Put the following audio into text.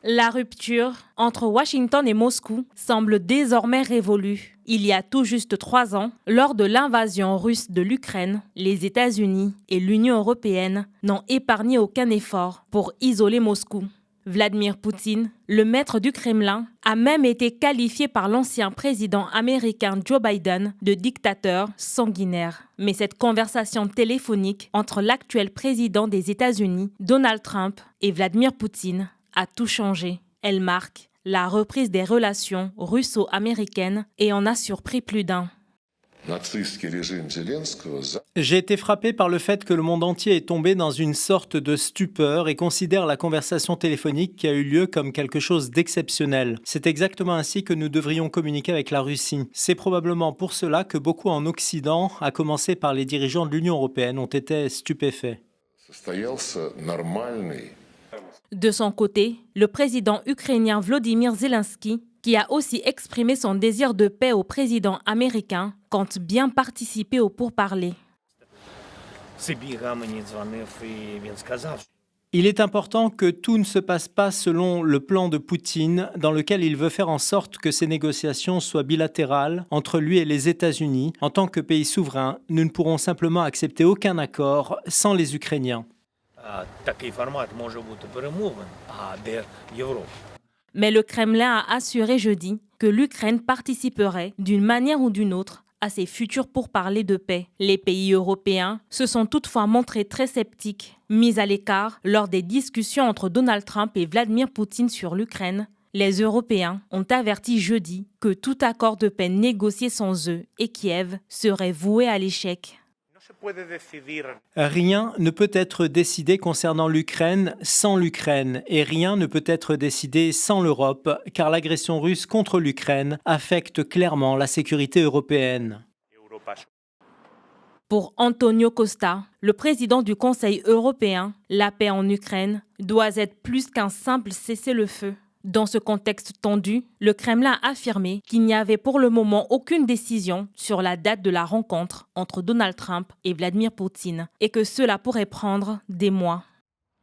La rupture entre Washington et Moscou semble désormais révolue. Il y a tout juste 3 ans, lors de l'invasion russe de l'Ukraine, les États-Unis et l'Union européenne n'ont épargné aucun effort pour isoler Moscou. Vladimir Poutine, le maître du Kremlin, a même été qualifié par l'ancien président américain Joe Biden de dictateur sanguinaire. Mais cette conversation téléphonique entre l'actuel président des États-Unis, Donald Trump, et Vladimir Poutine a tout changé. Elle marque la reprise des relations russo-américaines et en a surpris plus d'un. J'ai été frappé par le fait que le monde entier est tombé dans une sorte de stupeur et considère la conversation téléphonique qui a eu lieu comme quelque chose d'exceptionnel. C'est exactement ainsi que nous devrions communiquer avec la Russie. C'est probablement pour cela que beaucoup en Occident, à commencer par les dirigeants de l'Union européenne, ont été stupéfaits. De son côté, le président ukrainien Volodymyr Zelensky, qui a aussi exprimé son désir de paix au président américain, compte bien participer aux pourparlers. Il est important que tout ne se passe pas selon le plan de Poutine, dans lequel il veut faire en sorte que ces négociations soient bilatérales entre lui et les États-Unis. En tant que pays souverain, nous ne pourrons simplement accepter aucun accord sans les Ukrainiens. Mais le Kremlin a assuré jeudi que l'Ukraine participerait d'une manière ou d'une autre à ces futurs pourparlers de paix. Les pays européens se sont toutefois montrés très sceptiques. Mis à l'écart lors des discussions entre Donald Trump et Vladimir Poutine sur l'Ukraine, les Européens ont averti jeudi que tout accord de paix négocié sans eux et Kiev serait voué à l'échec. Rien ne peut être décidé concernant l'Ukraine sans l'Ukraine et rien ne peut être décidé sans l'Europe, car l'agression russe contre l'Ukraine affecte clairement la sécurité européenne. Pour Antonio Costa, le président du Conseil européen, la paix en Ukraine doit être plus qu'un simple cessez-le-feu. Dans ce contexte tendu, le Kremlin a affirmé qu'il n'y avait pour le moment aucune décision sur la date de la rencontre entre Donald Trump et Vladimir Poutine et que cela pourrait prendre des mois.